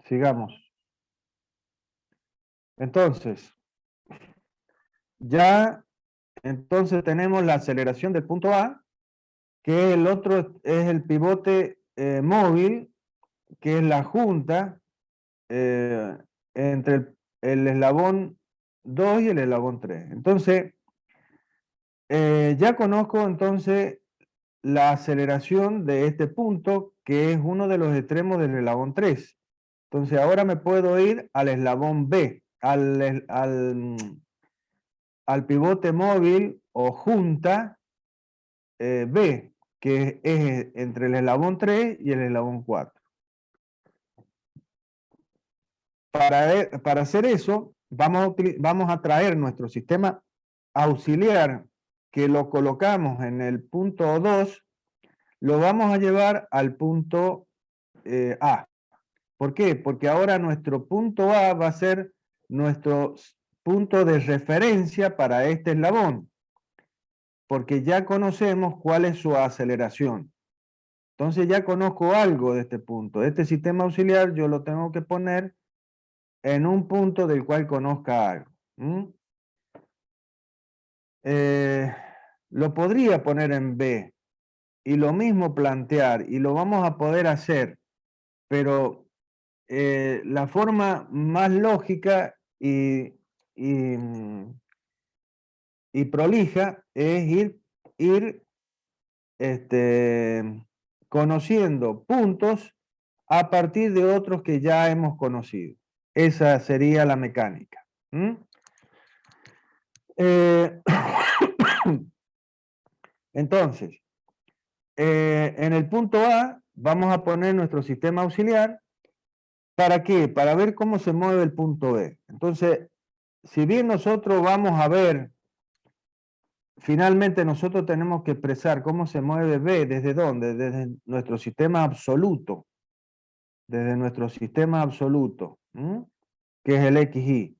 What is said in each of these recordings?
Sigamos. Entonces, ya entonces tenemos la aceleración del punto A, que el otro es el pivote móvil, que es la junta entre el eslabón 2 y el eslabón 3. Entonces, ya conozco entonces la aceleración de este punto, que es uno de los extremos del eslabón 3. Entonces, ahora me puedo ir al eslabón B, al pivote móvil o junta B, que es entre el eslabón 3 y el eslabón 4. Para hacer eso, vamos a traer nuestro sistema auxiliar, que lo colocamos en el punto 2, lo vamos a llevar al punto A. ¿Por qué? Porque ahora nuestro punto A va a ser nuestro punto de referencia para este eslabón, porque ya conocemos cuál es su aceleración. Entonces ya conozco algo de este punto. Este sistema auxiliar yo lo tengo que poner en un punto del cual conozca algo. Lo podría poner en B y lo mismo plantear, y lo vamos a poder hacer, pero la forma más lógica y, y prolija es ir conociendo puntos a partir de otros que ya hemos conocido. Esa sería la mecánica. Entonces, en el punto A vamos a poner nuestro sistema auxiliar. ¿Para qué? Para ver cómo se mueve el punto B. Entonces, si bien nosotros vamos a ver, finalmente nosotros tenemos que expresar cómo se mueve B, ¿desde dónde? Desde nuestro sistema absoluto. Desde nuestro sistema absoluto, que es el XY.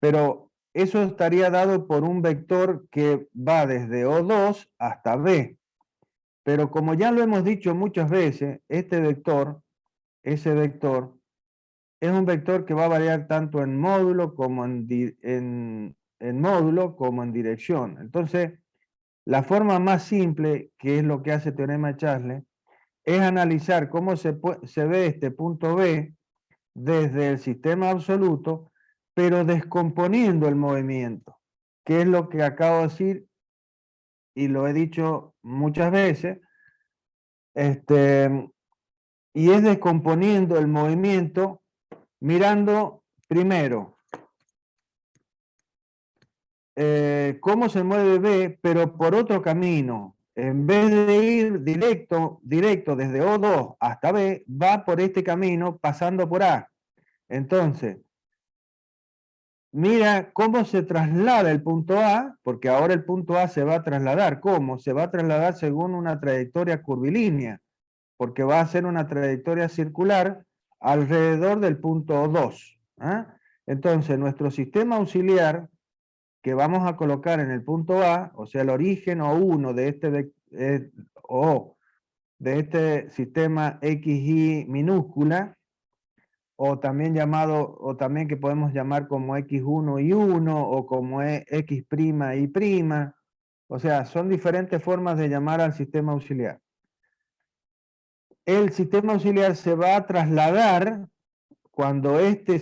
Pero eso estaría dado por un vector que va desde O2 hasta B. Pero como ya lo hemos dicho muchas veces, ese vector, es un vector que va a variar tanto en módulo como en módulo como en dirección. Entonces, la forma más simple, que es lo que hace Teorema de Chasles, es analizar cómo se ve este punto B desde el sistema absoluto, pero descomponiendo el movimiento, que es lo que acabo de decir y lo he dicho muchas veces, y es descomponiendo el movimiento mirando primero cómo se mueve B, pero por otro camino. En vez de ir directo desde O2 hasta B, va por este camino pasando por A. Entonces, mira cómo se traslada el punto A, porque ahora el punto A se va a trasladar. ¿Cómo? Se va a trasladar según una trayectoria curvilínea, porque va a ser una trayectoria circular alrededor del punto 2. Entonces, nuestro sistema auxiliar que vamos a colocar en el punto A, o sea, el origen O1 de este sistema XY minúscula, o también que podemos llamar como X1 y 1, o como X' y prima, o sea, son diferentes formas de llamar al sistema auxiliar. El sistema auxiliar se va a trasladar cuando este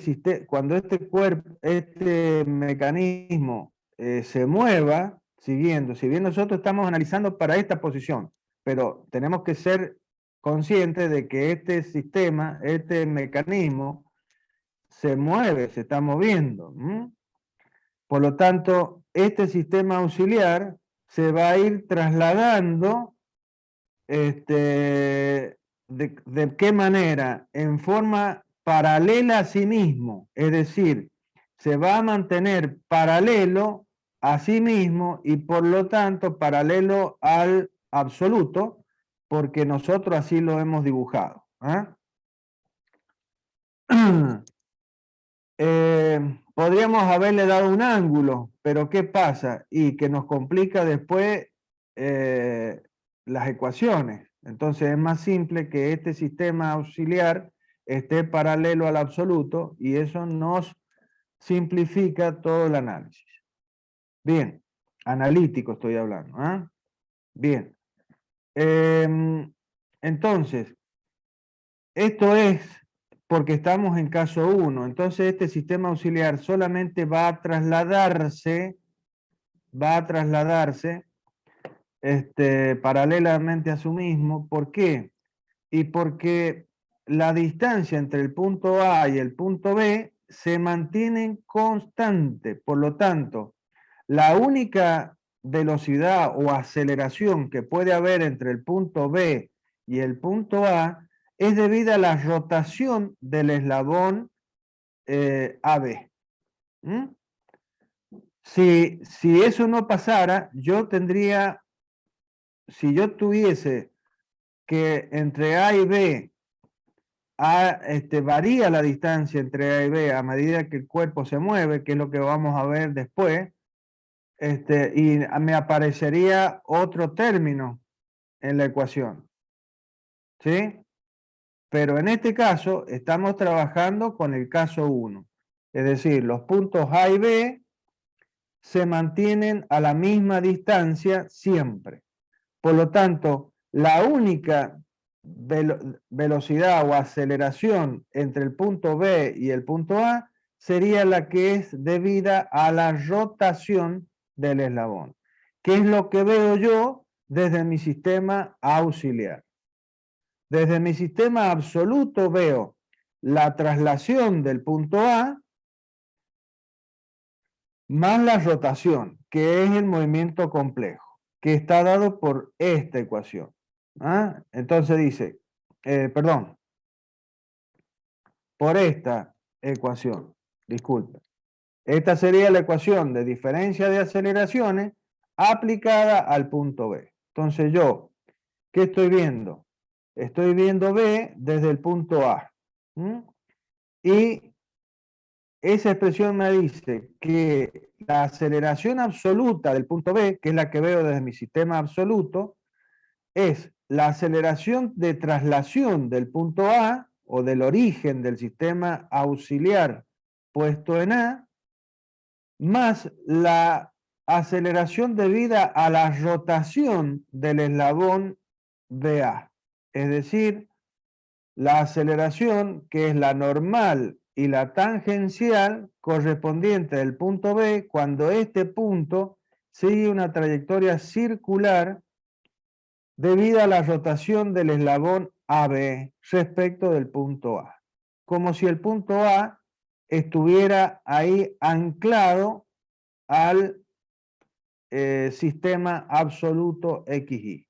mecanismo se mueva, siguiendo, si bien nosotros estamos analizando para esta posición, pero tenemos que ser conscientes de que este sistema, este mecanismo, se mueve, se está moviendo. Por lo tanto, este sistema auxiliar se va a ir trasladando, ¿de qué manera? En forma paralela a sí mismo, es decir, se va a mantener paralelo a sí mismo y por lo tanto paralelo al absoluto, porque nosotros así lo hemos dibujado. Podríamos haberle dado un ángulo, pero ¿qué pasa? Y que nos complica después las ecuaciones. Entonces es más simple que este sistema auxiliar esté paralelo al absoluto y eso nos simplifica todo el análisis. Bien, analítico estoy hablando. ¿Ah? Bien. Entonces, esto es porque estamos en caso 1. Entonces, este sistema auxiliar solamente va a trasladarse paralelamente a su mismo. ¿Por qué? Y porque la distancia entre el punto A y el punto B se mantiene constante. Por lo tanto, la única velocidad o aceleración que puede haber entre el punto B y el punto A es debida a la rotación del eslabón AB. ¿Mm? Si eso no pasara, si yo tuviese que entre A y B varía la distancia entre A y B a medida que el cuerpo se mueve, que es lo que vamos a ver después, y me aparecería otro término en la ecuación, ¿sí? Pero en este caso estamos trabajando con el caso 1, es decir, los puntos A y B se mantienen a la misma distancia siempre. Por lo tanto, la única velocidad o aceleración entre el punto B y el punto A sería la que es debida a la rotación del eslabón, que es lo que veo yo desde mi sistema auxiliar. Desde mi sistema absoluto veo la traslación del punto A más la rotación, que es el movimiento complejo, que está dado por esta ecuación. ¿Ah? Entonces dice, por esta ecuación, disculpe. Esta sería la ecuación de diferencia de aceleraciones aplicada al punto B. Entonces yo, ¿qué estoy viendo? Estoy viendo B desde el punto A. ¿Mm? Y esa expresión me dice que la aceleración absoluta del punto B, que es la que veo desde mi sistema absoluto, es la aceleración de traslación del punto A o del origen del sistema auxiliar puesto en A, más la aceleración debida a la rotación del eslabón BA. Es decir, la aceleración que es la normal y la tangencial correspondiente del punto B cuando este punto sigue una trayectoria circular debido a la rotación del eslabón AB respecto del punto A. Como si el punto A estuviera ahí anclado al sistema absoluto XY.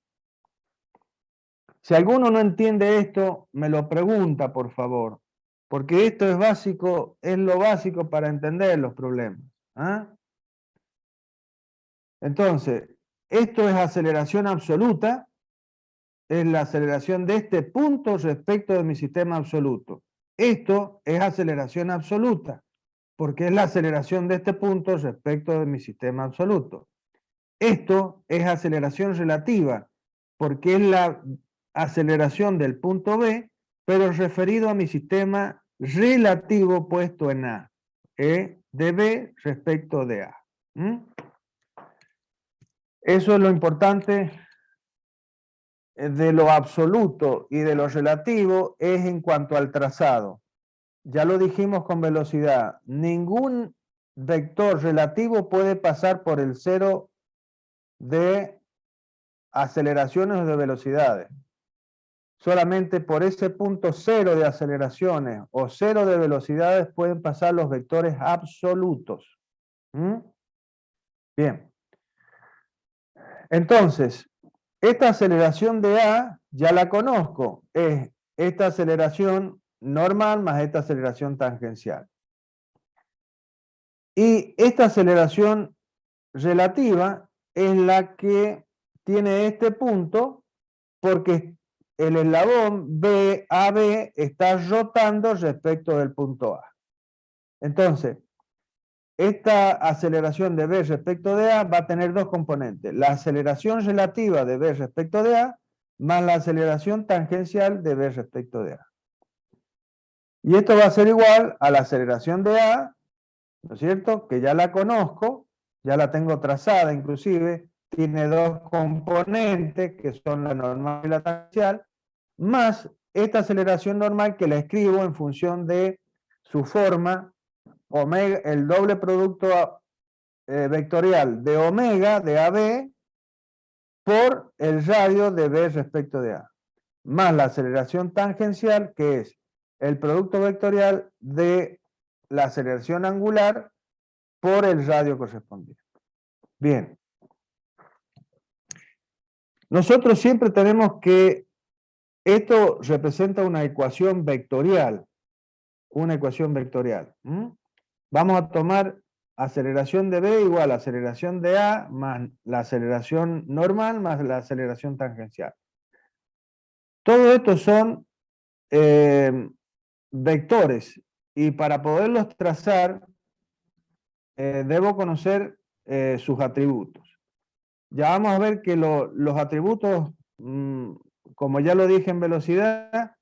Si alguno no entiende esto, me lo pregunta, por favor, porque esto es básico, es lo básico para entender los problemas. ¿Ah? Entonces, esto es aceleración absoluta, es la aceleración de este punto respecto de mi sistema absoluto. Esto es aceleración absoluta, porque es la aceleración de este punto respecto de mi sistema absoluto. Esto es aceleración relativa, porque es la aceleración del punto B, pero referido a mi sistema relativo puesto en A, de B respecto de A. ¿Mm? Eso es lo importante de lo absoluto y de lo relativo es en cuanto al trazado. Ya lo dijimos con velocidad. Ningún vector relativo puede pasar por el cero de aceleraciones o de velocidades. Solamente por ese punto cero de aceleraciones o cero de velocidades pueden pasar los vectores absolutos. ¿Mm? Bien. Entonces, esta aceleración de A ya la conozco. Es esta aceleración normal más esta aceleración tangencial. Y esta aceleración relativa es la que tiene este punto porque el eslabón AB está rotando respecto del punto A. Entonces, esta aceleración de B respecto de A va a tener dos componentes. La aceleración relativa de B respecto de A más la aceleración tangencial de B respecto de A. Y esto va a ser igual a la aceleración de A, ¿no es cierto? Que ya la conozco, ya la tengo trazada inclusive, tiene dos componentes que son la normal y la tangencial, más esta aceleración normal que la escribo en función de su forma, omega, el doble producto vectorial de omega de AB por el radio de B respecto de A, más la aceleración tangencial, que es el producto vectorial de la aceleración angular por el radio correspondiente. Bien. Nosotros siempre tenemos que, esto representa una ecuación vectorial, Vamos a tomar aceleración de B igual a aceleración de A más la aceleración normal más la aceleración tangencial. Todo esto son vectores y para poderlos trazar debo conocer sus atributos. Ya vamos a ver que los atributos, como ya lo dije en velocidad,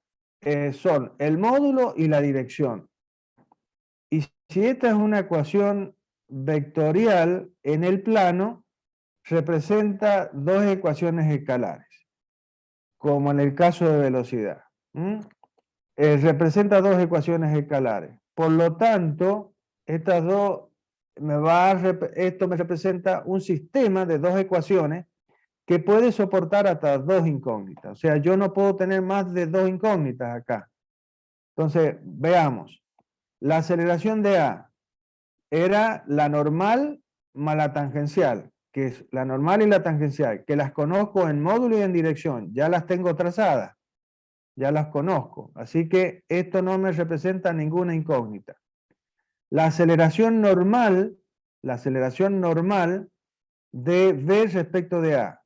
son el módulo y la dirección. Y si esta es una ecuación vectorial en el plano, representa dos ecuaciones escalares, como en el caso de velocidad. Representa dos ecuaciones escalares. Por lo tanto, estas dos esto me representa un sistema de dos ecuaciones que puede soportar hasta dos incógnitas. O sea, yo no puedo tener más de dos incógnitas acá. Entonces, veamos. La aceleración de A era la normal más la tangencial, que es la normal y la tangencial, que las conozco en módulo y en dirección. Ya las tengo trazadas. Ya las conozco. Así que esto no me representa ninguna incógnita. La aceleración normal de B respecto de A.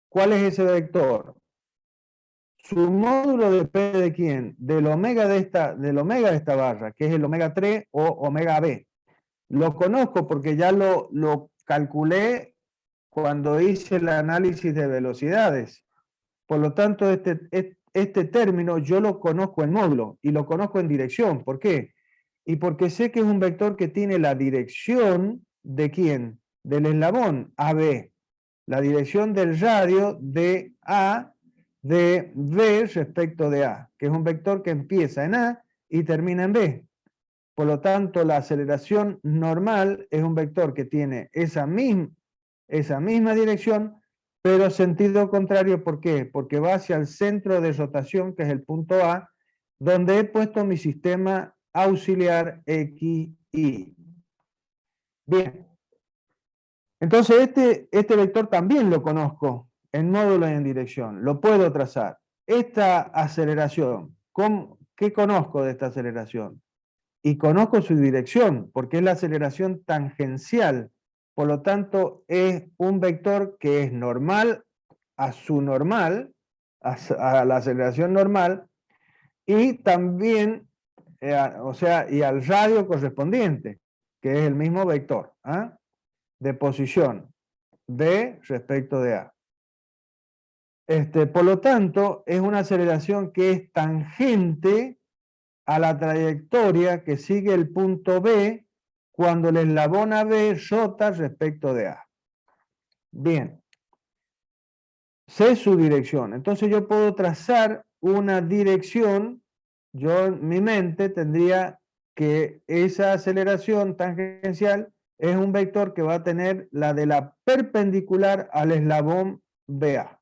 ¿Cuál es ese vector? Su módulo depende de quién? Del omega de esta barra, que es el omega 3 o omega B. Lo conozco porque ya lo calculé cuando hice el análisis de velocidades. Por lo tanto, este término yo lo conozco en módulo y lo conozco en dirección. ¿Por qué? Y porque sé que es un vector que tiene la dirección de quién? Del eslabón AB. La dirección del radio de A de B respecto de A, que es un vector que empieza en A y termina en B. Por lo tanto, la aceleración normal es un vector que tiene esa misma dirección, pero sentido contrario. ¿Por qué? Porque va hacia el centro de rotación, que es el punto A, donde he puesto mi sistema auxiliar XY. Bien. Entonces, este vector también lo conozco en módulo y en dirección. Lo puedo trazar. Esta aceleración, ¿qué conozco de esta aceleración? Y conozco su dirección, porque es la aceleración tangencial. Por lo tanto, es un vector que es normal a su normal, a la aceleración normal, y también, y al radio correspondiente, que es el mismo vector, de posición B respecto de A. Por lo tanto, es una aceleración que es tangente a la trayectoria que sigue el punto B cuando el eslabón AB rota respecto de A. Bien. Sé su dirección. Entonces yo puedo trazar una dirección. Yo en mi mente tendría que esa aceleración tangencial es un vector que va a tener la de la perpendicular al eslabón BA.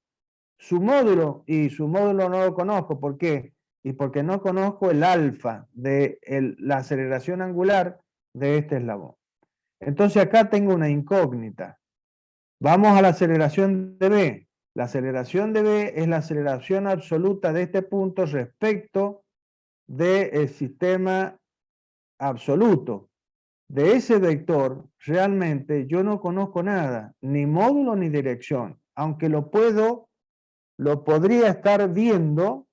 Su módulo no lo conozco. ¿Por qué? Y porque no conozco el alfa de la aceleración angular de este eslabón. Entonces acá tengo una incógnita. Vamos a la aceleración de B. La aceleración de B es la aceleración absoluta de este punto respecto del sistema absoluto. De ese vector, realmente yo no conozco nada, ni módulo ni dirección, aunque lo podría estar viendo,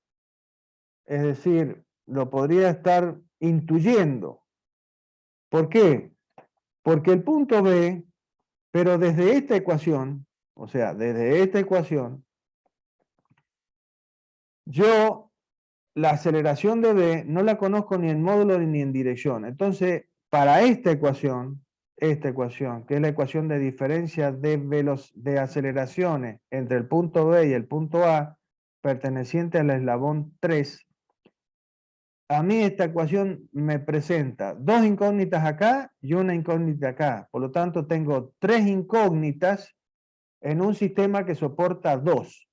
es decir, lo podría estar intuyendo. ¿Por qué? Porque el punto B, pero desde esta ecuación, o sea, desde esta ecuación, yo la aceleración de B no la conozco ni en módulo ni en dirección. Entonces, para esta ecuación, que es la ecuación de diferencia de aceleraciones entre el punto B y el punto A, perteneciente al eslabón 3, a mí esta ecuación me presenta dos incógnitas acá y una incógnita acá. Por lo tanto, tengo tres incógnitas en un sistema que soporta dos.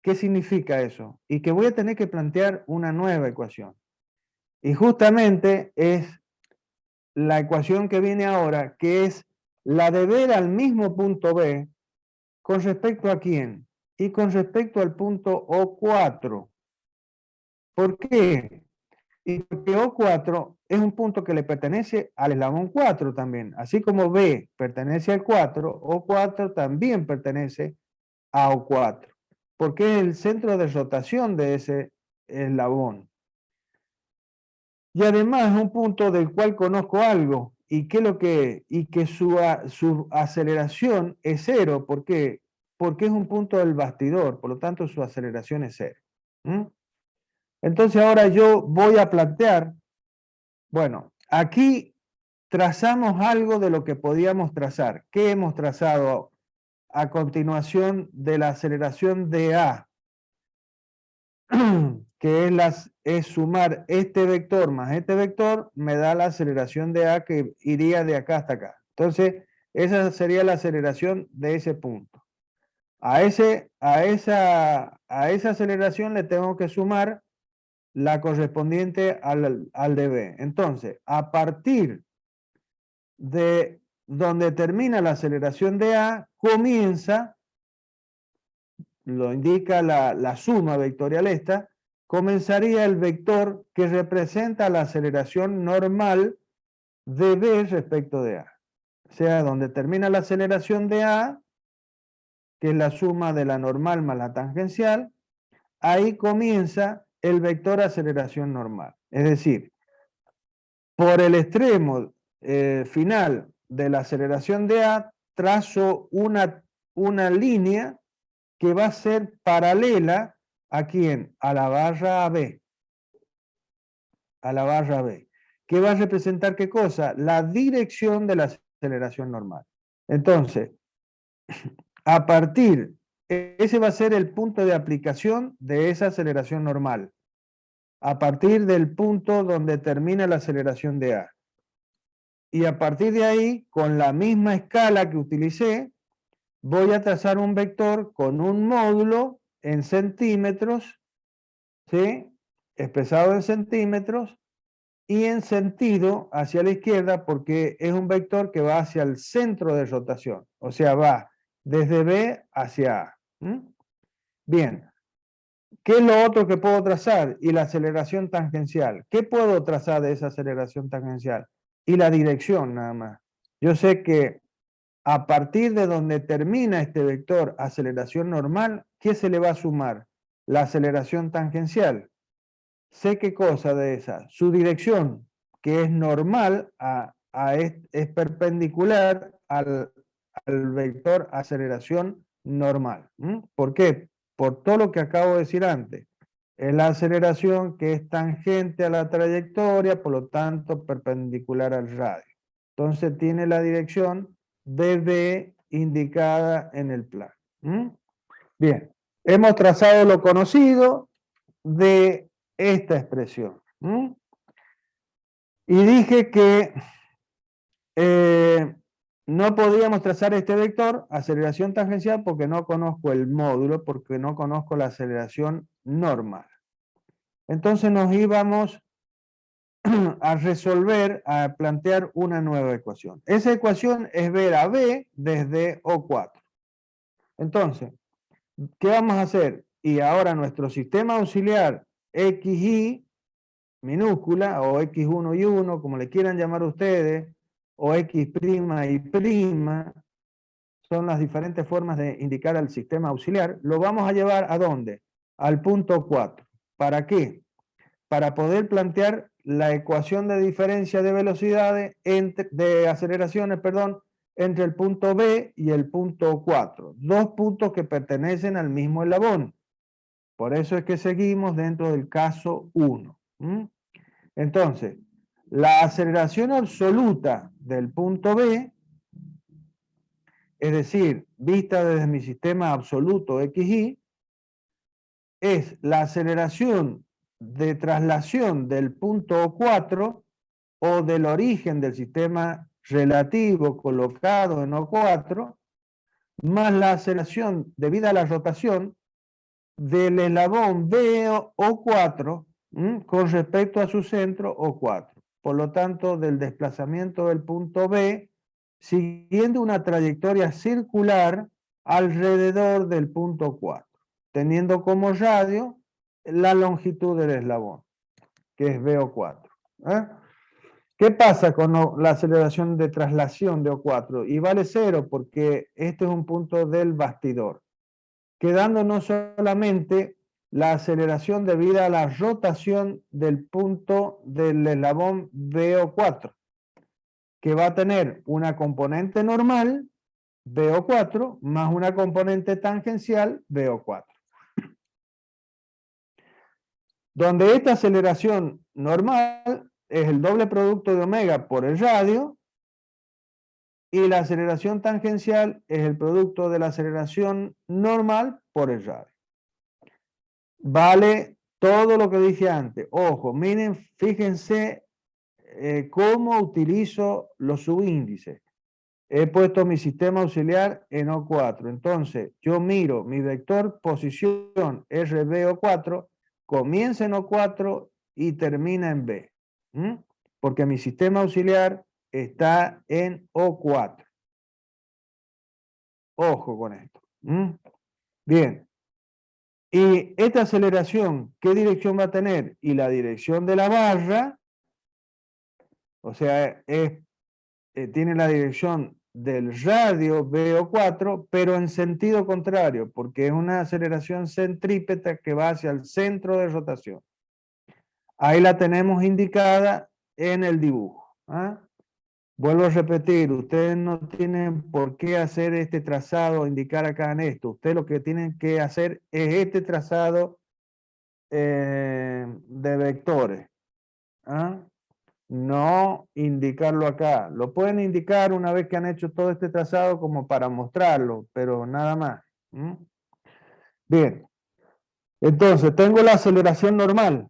¿Qué significa eso? Y que voy a tener que plantear una nueva ecuación. Y justamente es la ecuación que viene ahora, que es la de ver al mismo punto B con respecto a quién y con respecto al punto O4. ¿Por qué? Y porque O4 es un punto que le pertenece al eslabón 4 también. Así como B pertenece al 4, O4 también pertenece a O4, porque es el centro de rotación de ese eslabón. Y además es un punto del cual conozco algo, y que su aceleración es cero. ¿Por qué? Porque es un punto del bastidor, por lo tanto su aceleración es cero. Entonces ahora yo voy a plantear, bueno, aquí trazamos algo de lo que podíamos trazar. ¿Qué hemos trazado a continuación de la aceleración de A? Que es sumar este vector más este vector, me da la aceleración de A que iría de acá hasta acá. Entonces, esa sería la aceleración de ese punto. A esa aceleración le tengo que sumar la correspondiente al de B. Entonces, a partir de donde termina la aceleración de A, comienza, lo indica la suma vectorial esta, comenzaría el vector que representa la aceleración normal de B respecto de A. O sea, donde termina la aceleración de A, que es la suma de la normal más la tangencial, ahí comienza el vector aceleración normal. Es decir, por el extremo final de la aceleración de A, trazo una línea que va a ser paralela ¿a quién? A la barra AB. A la barra B. ¿Qué va a representar qué cosa? La dirección de la aceleración normal. Entonces, a partir, ese va a ser el punto de aplicación de esa aceleración normal. A partir del punto donde termina la aceleración de A. Y a partir de ahí, con la misma escala que utilicé, voy a trazar un vector con un módulo en centímetros, ¿sí? Expresado en centímetros, y en sentido hacia la izquierda, porque es un vector que va hacia el centro de rotación, o sea, va desde B hacia A. Bien, ¿qué es lo otro que puedo trazar? Y la aceleración tangencial. ¿Qué puedo trazar de esa aceleración tangencial? Y la dirección nada más. Yo sé que a partir de donde termina este vector aceleración normal, ¿qué se le va a sumar? La aceleración tangencial. Sé qué cosa de esa. Su dirección, que es normal, es perpendicular al vector aceleración normal. ¿Por qué? Por todo lo que acabo de decir antes. Es la aceleración que es tangente a la trayectoria, por lo tanto perpendicular al radio. Entonces tiene la dirección BB indicada en el plano. Bien, hemos trazado lo conocido de esta expresión. Y dije que no podíamos trazar este vector, aceleración tangencial, porque no conozco el módulo, porque no conozco la aceleración normal. Entonces nos íbamos a resolver, a plantear una nueva ecuación. Esa ecuación es ver a B desde O4. Entonces, ¿qué vamos a hacer? Y ahora nuestro sistema auxiliar XY minúscula, o X1 y 1, como le quieran llamar ustedes, o X' y prima, son las diferentes formas de indicar al sistema auxiliar, lo vamos a llevar ¿a dónde? Al punto 4. ¿Para qué? Para poder plantear la ecuación de diferencia de velocidades, de aceleraciones, perdón, entre el punto B y el punto 4. Dos puntos que pertenecen al mismo eslabón. Por eso es que seguimos dentro del caso 1. Entonces, la aceleración absoluta del punto B, es decir, vista desde mi sistema absoluto XY, es la aceleración de traslación del punto O4 o del origen del sistema relativo colocado en O4, más la aceleración debida a la rotación del eslabón BO4 con respecto a su centro O4. Por lo tanto, del desplazamiento del punto B siguiendo una trayectoria circular alrededor del punto 4, teniendo como radio la longitud del eslabón, que es BO4. ¿Qué pasa con la aceleración de traslación de O4? Y vale 0 porque este es un punto del bastidor, quedando no solamente la aceleración debida a la rotación del punto del eslabón BO4, que va a tener una componente normal, BO4, más una componente tangencial, BO4. Donde esta aceleración normal es el doble producto de omega por el radio, y la aceleración tangencial es el producto de la aceleración normal por el radio. Vale todo lo que dije antes. Ojo, miren, fíjense cómo utilizo los subíndices. He puesto mi sistema auxiliar en O4. Entonces, yo miro mi vector posición RBO4, comienza en O4 y termina en B. Porque mi sistema auxiliar está en O4. Ojo con esto. Bien. Y esta aceleración, ¿qué dirección va a tener? Y la dirección de la barra, o sea, tiene la dirección del radio BO4, pero en sentido contrario, porque es una aceleración centrípeta que va hacia el centro de rotación. Ahí la tenemos indicada en el dibujo. Vuelvo a repetir, ustedes no tienen por qué hacer este trazado, indicar acá en esto. Ustedes lo que tienen que hacer es este trazado de vectores. No indicarlo acá. Lo pueden indicar una vez que han hecho todo este trazado como para mostrarlo, pero nada más. Bien. Entonces, tengo la aceleración normal,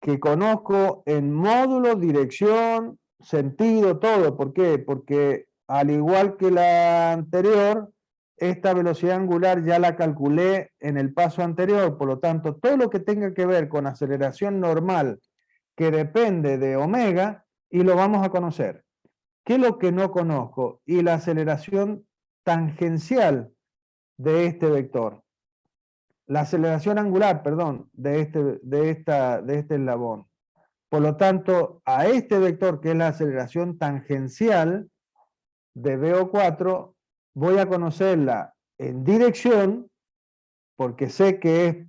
que conozco en módulo, dirección, sentido, todo. ¿Por qué? Porque al igual que la anterior, esta velocidad angular ya la calculé en el paso anterior. Por lo tanto, todo lo que tenga que ver con aceleración normal, que depende de omega, y lo vamos a conocer. ¿Qué es lo que no conozco? Y la aceleración tangencial de este vector. La aceleración angular, perdón, de este eslabón. Por lo tanto, a este vector, que es la aceleración tangencial de BO4, voy a conocerla en dirección, porque sé que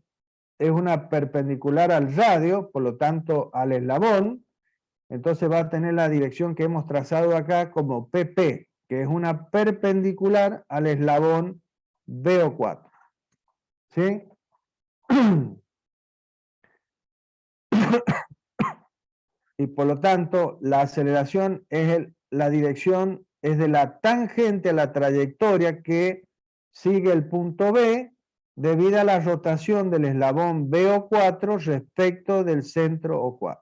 es una perpendicular al radio, por lo tanto al eslabón. Entonces va a tener la dirección que hemos trazado acá como PP, que es una perpendicular al eslabón BO4. ¿Sí? Y por lo tanto, la aceleración es la dirección, es de la tangente a la trayectoria que sigue el punto B debido a la rotación del eslabón BO4 respecto del centro O4.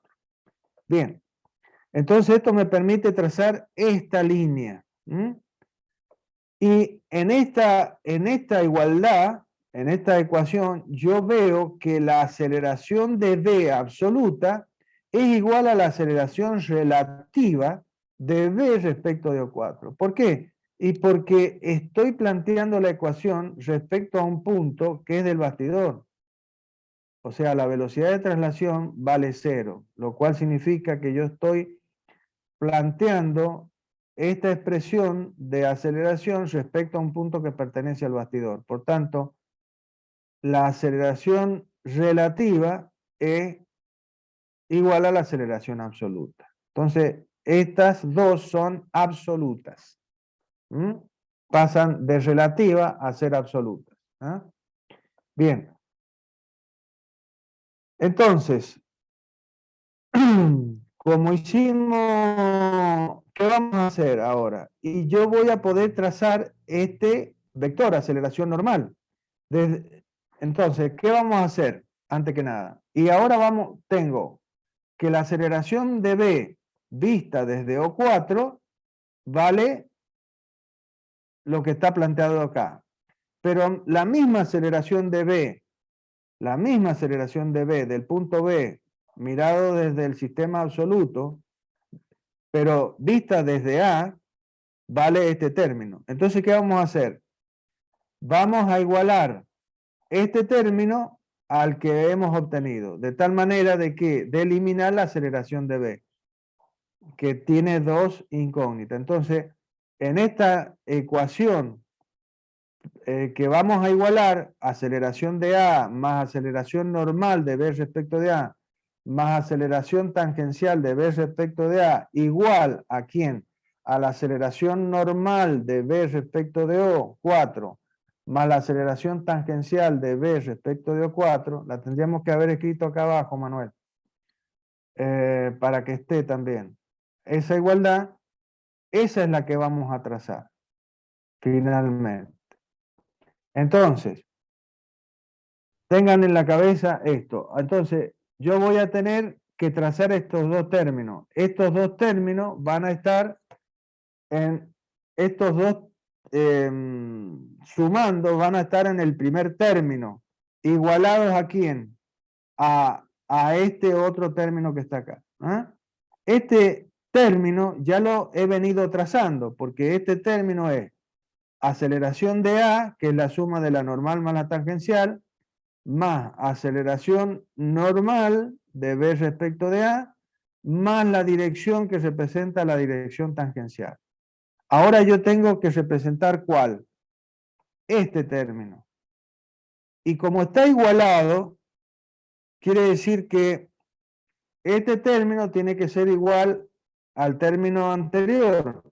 Bien, entonces esto me permite trazar esta línea. Y en esta igualdad, en esta ecuación, yo veo que la aceleración de B absoluta es igual a la aceleración relativa de B respecto de O4. ¿Por qué? Y porque estoy planteando la ecuación respecto a un punto que es del bastidor. O sea, la velocidad de traslación vale 0, lo cual significa que yo estoy planteando esta expresión de aceleración respecto a un punto que pertenece al bastidor. Por tanto, la aceleración relativa es igual a la aceleración absoluta. Entonces, estas dos son absolutas. Pasan de relativa a ser absolutas. Bien. Entonces, como hicimos, ¿qué vamos a hacer ahora? Y yo voy a poder trazar este vector, aceleración normal. Entonces, ¿qué vamos a hacer? Antes que nada. Y ahora tengo que la aceleración de B vista desde O4 vale lo que está planteado acá. Pero la misma aceleración de B, del punto B, mirado desde el sistema absoluto, pero vista desde A, vale este término. Entonces, ¿qué vamos a hacer? Vamos a igualar este término al que hemos obtenido, de tal manera de eliminar la aceleración de B, que tiene dos incógnitas. Entonces, en esta ecuación que vamos a igualar, aceleración de A más aceleración normal de B respecto de A, más aceleración tangencial de B respecto de A, igual a ¿quién? A la aceleración normal de B respecto de O, 4, más la aceleración tangencial de B respecto de O4, la tendríamos que haber escrito acá abajo, Manuel, para que esté también. Esa igualdad, esa es la que vamos a trazar, finalmente. Entonces, tengan en la cabeza esto. Entonces, yo voy a tener que trazar estos dos términos. Estos dos términos van a estar en estos dos sumando, van a estar en el primer término. ¿Igualados a quién? A este otro término que está acá. ¿Ah? Este término ya lo he venido trazando, porque este término es aceleración de A, que es la suma de la normal más la tangencial, más aceleración normal de B respecto de A, más la dirección que representa la dirección tangencial. Ahora yo tengo que representar ¿cuál? Este término. Y como está igualado, quiere decir que este término tiene que ser igual al término anterior.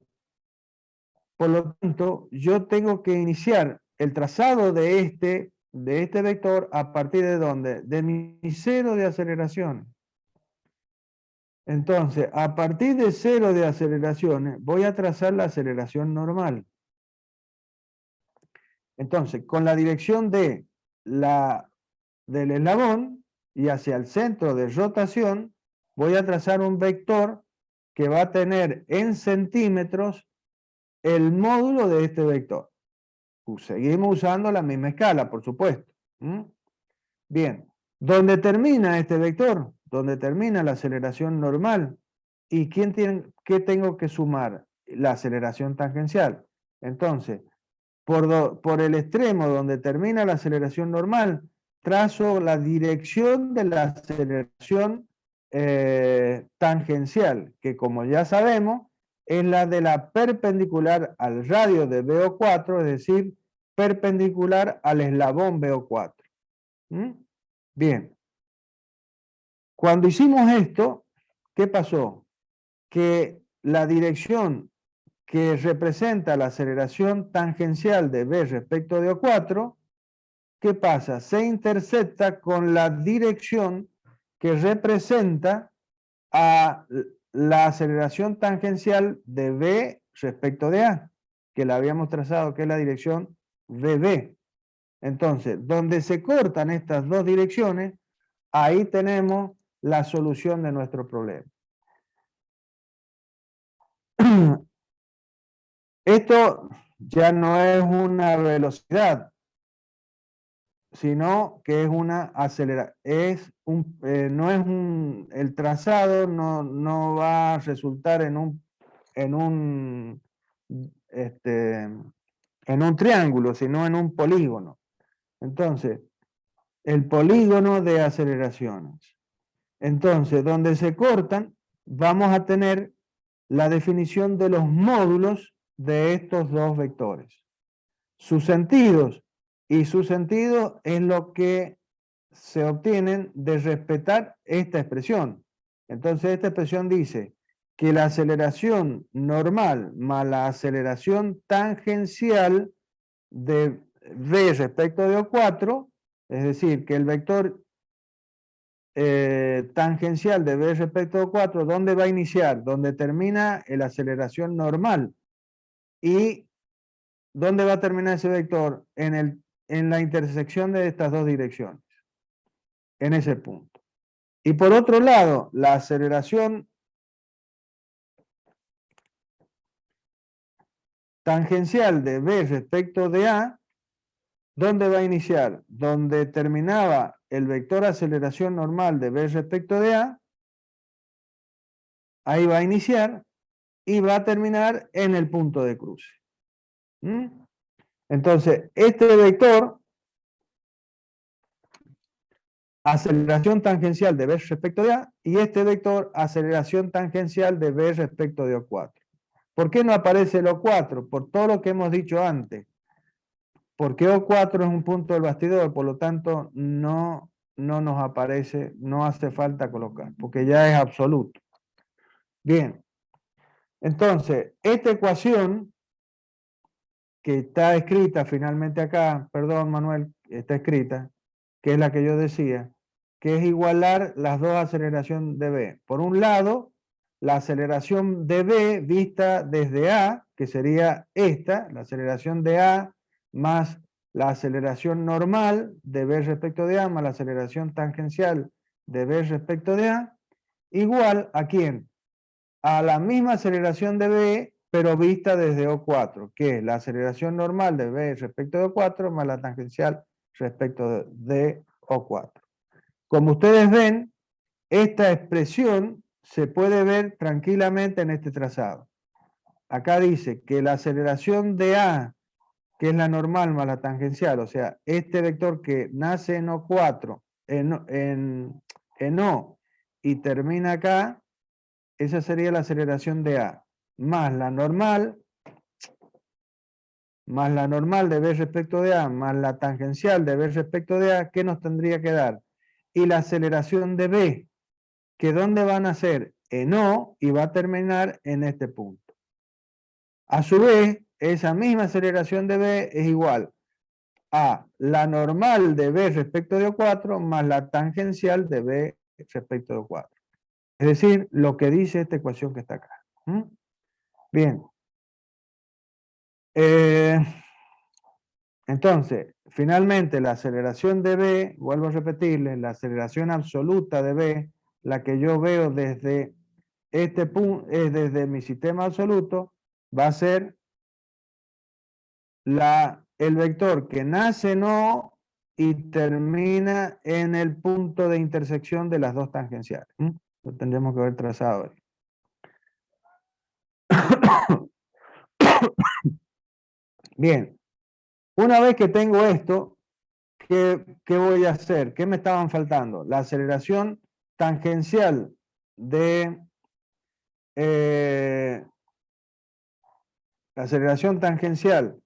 Por lo tanto, yo tengo que iniciar el trazado de este vector a partir de ¿dónde? De mi cero de aceleración. Entonces, a partir de cero de aceleraciones, voy a trazar la aceleración normal. Entonces, con la dirección del eslabón y hacia el centro de rotación, voy a trazar un vector que va a tener en centímetros el módulo de este vector. Seguimos usando la misma escala, por supuesto. Bien, ¿dónde termina este vector? ¿Dónde termina la aceleración normal? ¿Y qué tengo que sumar? La aceleración tangencial. Entonces, por el extremo donde termina la aceleración normal, trazo la dirección de la aceleración tangencial, que como ya sabemos, es la de la perpendicular al radio de BO4, es decir, perpendicular al eslabón BO4. Bien, cuando hicimos esto, ¿qué pasó? Que la dirección que representa la aceleración tangencial de B respecto de O4, ¿qué pasa? Se intercepta con la dirección que representa a la aceleración tangencial de B respecto de A, que la habíamos trazado, que es la dirección VB. Entonces, donde se cortan estas dos direcciones, ahí tenemos la solución de nuestro problema. Esto ya no es una velocidad, sino que es una aceleración. El trazado no va a resultar en un triángulo, sino en un polígono. Entonces, el polígono de aceleraciones. Entonces, donde se cortan, vamos a tener la definición de los módulos de estos dos vectores. Sus sentidos. Y su sentido es lo que se obtienen de respetar esta expresión. Entonces, esta expresión dice que la aceleración normal más la aceleración tangencial de V respecto de O4, es decir, que el vector tangencial de B respecto de O4, ¿dónde va a iniciar? Donde termina la aceleración normal. ¿Y dónde va a terminar ese vector? En la intersección de estas dos direcciones. En ese punto. Y por otro lado, la aceleración tangencial de B respecto de A, ¿dónde va a iniciar? Donde terminaba el vector aceleración normal de B respecto de A, ahí va a iniciar y va a terminar en el punto de cruce. ¿Mm? Entonces, este vector, aceleración tangencial de B respecto de A, y este vector, aceleración tangencial de B respecto de O4. ¿Por qué no aparece el O4? Por todo lo que hemos dicho antes. Porque O4 es un punto del bastidor, por lo tanto no nos aparece, no hace falta colocar, porque ya es absoluto. Bien, entonces, esta ecuación que está escrita finalmente acá, perdón Manuel, está escrita, que es la que yo decía, que es igualar las dos aceleraciones de B. Por un lado, la aceleración de B vista desde A, que sería esta, la aceleración de A más la aceleración normal de B respecto de A más la aceleración tangencial de B respecto de A, igual ¿a quién? A la misma aceleración de B, pero vista desde O4, que es la aceleración normal de B respecto de O4 más la tangencial respecto de O4. Como ustedes ven, esta expresión se puede ver tranquilamente en este trazado. Acá dice que la aceleración de A, que es la normal más la tangencial, o sea, este vector que nace en O4, en O y termina acá, esa sería la aceleración de A, más la normal de B respecto de A, más la tangencial de B respecto de A, ¿qué nos tendría que dar? Y la aceleración de B, que ¿dónde van a ser? En O y va a terminar en este punto. A su vez, esa misma aceleración de B es igual a la normal de B respecto de O4 más la tangencial de B respecto de O4. Es decir, lo que dice esta ecuación que está acá. ¿Mm? Bien. Entonces, finalmente la aceleración de B, vuelvo a repetirles, la aceleración absoluta de B, la que yo veo desde este punto, desde mi sistema absoluto, va a ser el vector que nace en O y termina en el punto de intersección de las dos tangenciales. Lo tendremos que haber trazado ahí. Bien, una vez que tengo esto, ¿qué voy a hacer? ¿Qué me estaban faltando? La aceleración tangencial de la aceleración tangencial,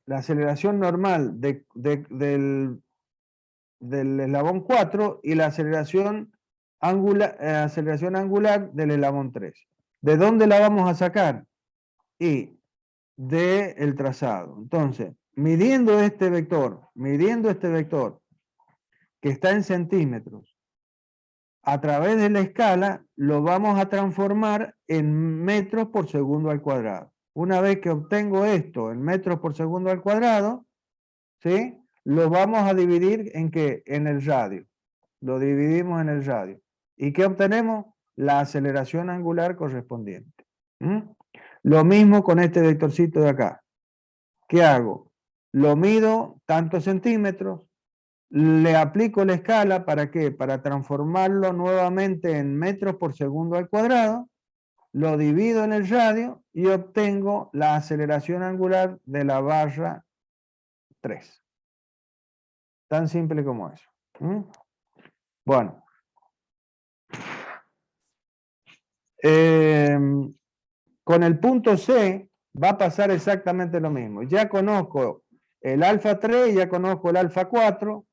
la aceleración normal del eslabón 4 y la aceleración angular del eslabón 3. ¿De dónde la vamos a sacar? Y del trazado. Entonces, midiendo este vector que está en centímetros, a través de la escala lo vamos a transformar en metros por segundo al cuadrado. Una vez que obtengo esto en metros por segundo al cuadrado, ¿sí? Lo vamos a dividir en ¿qué? En el radio. Lo dividimos en el radio. ¿Y qué obtenemos? La aceleración angular correspondiente. ¿Mm? Lo mismo con este vectorcito de acá. ¿Qué hago? Lo mido tantos centímetros, le aplico la escala, ¿para qué? Para transformarlo nuevamente en metros por segundo al cuadrado, lo divido en el radio y obtengo la aceleración angular de la barra 3. Tan simple como eso. Bueno. Con el punto C va a pasar exactamente lo mismo. Ya conozco el alfa 3, ya conozco el alfa 4,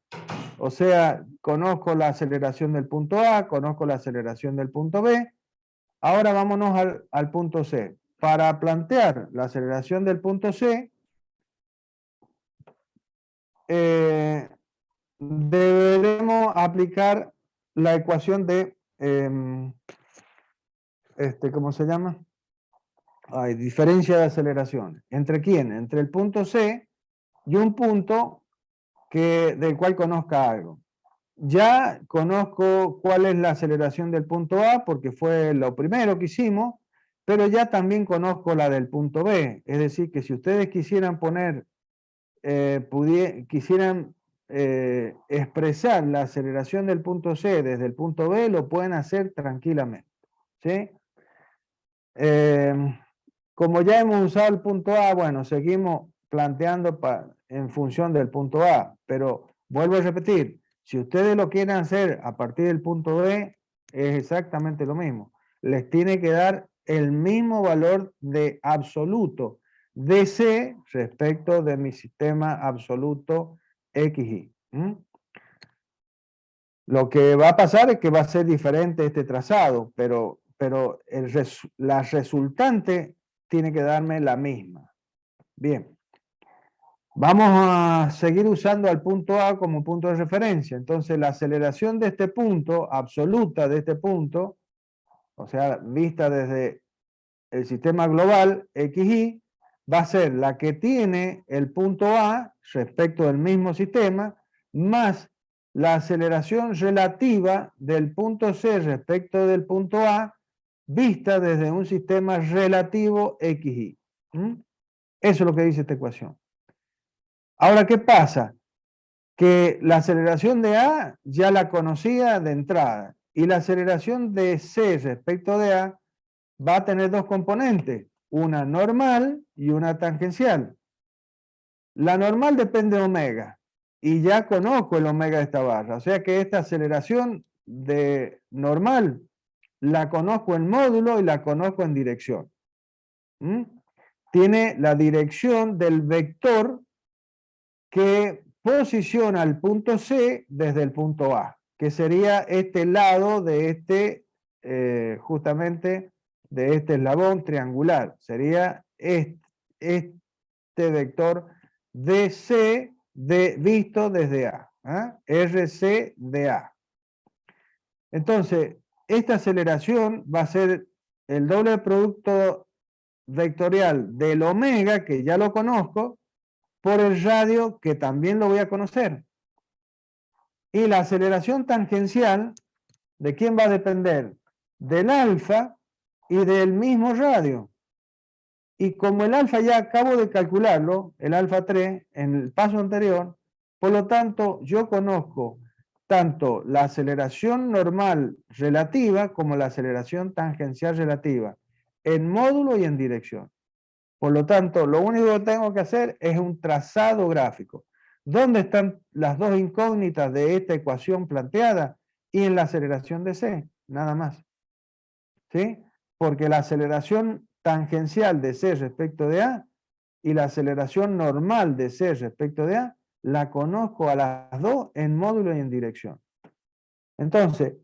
o sea, conozco la aceleración del punto A, conozco la aceleración del punto B. Ahora vámonos al punto C. Para plantear la aceleración del punto C, deberemos aplicar la ecuación de, ¿cómo se llama? Diferencia de aceleración. ¿Entre quién? Entre el punto C y un punto del cual conozca algo. Ya conozco cuál es la aceleración del punto A porque fue lo primero que hicimos, pero ya también conozco la del punto B. Es decir, que si ustedes quisieran poner, quisieran expresar la aceleración del punto C desde el punto B, lo pueden hacer tranquilamente. ¿Sí? Como ya hemos usado el punto A, bueno, seguimos planteando en función del punto A, pero vuelvo a repetir, si ustedes lo quieren hacer a partir del punto B, es exactamente lo mismo. Les tiene que dar el mismo valor de absoluto de C respecto de mi sistema absoluto XY. Lo que va a pasar es que va a ser diferente este trazado, pero la resultante tiene que darme la misma. Bien. Vamos a seguir usando al punto A como punto de referencia. Entonces, la aceleración de este punto, absoluta de este punto, o sea, vista desde el sistema global XY, va a ser la que tiene el punto A respecto del mismo sistema, más la aceleración relativa del punto C respecto del punto A, vista desde un sistema relativo XY. Eso es lo que dice esta ecuación. Ahora, ¿qué pasa? Que la aceleración de A ya la conocía de entrada y la aceleración de C respecto de A va a tener dos componentes, una normal y una tangencial. La normal depende de omega y ya conozco el omega de esta barra, o sea que esta aceleración de normal la conozco en módulo y la conozco en dirección. Tiene la dirección del vector que posiciona el punto C desde el punto A, que sería este lado de justamente de este eslabón triangular. Sería este vector DC visto desde A, RC de A. Entonces, esta aceleración va a ser el doble producto vectorial del omega, que ya lo conozco, por el radio, que también lo voy a conocer. Y la aceleración tangencial, ¿de quién va a depender? Del alfa y del mismo radio. Y como el alfa ya acabo de calcularlo, el alfa 3, en el paso anterior, por lo tanto, yo conozco tanto la aceleración normal relativa como la aceleración tangencial relativa, en módulo y en dirección. Por lo tanto, lo único que tengo que hacer es un trazado gráfico. ¿Dónde están las dos incógnitas de esta ecuación planteada? Y en la aceleración de C, nada más. ¿Sí? Porque la aceleración tangencial de C respecto de A y la aceleración normal de C respecto de A, la conozco a las dos en módulo y en dirección. Entonces,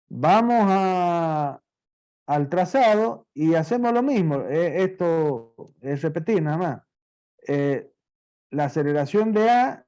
vamos al trazado y hacemos lo mismo. Esto es repetir nada más. La aceleración de A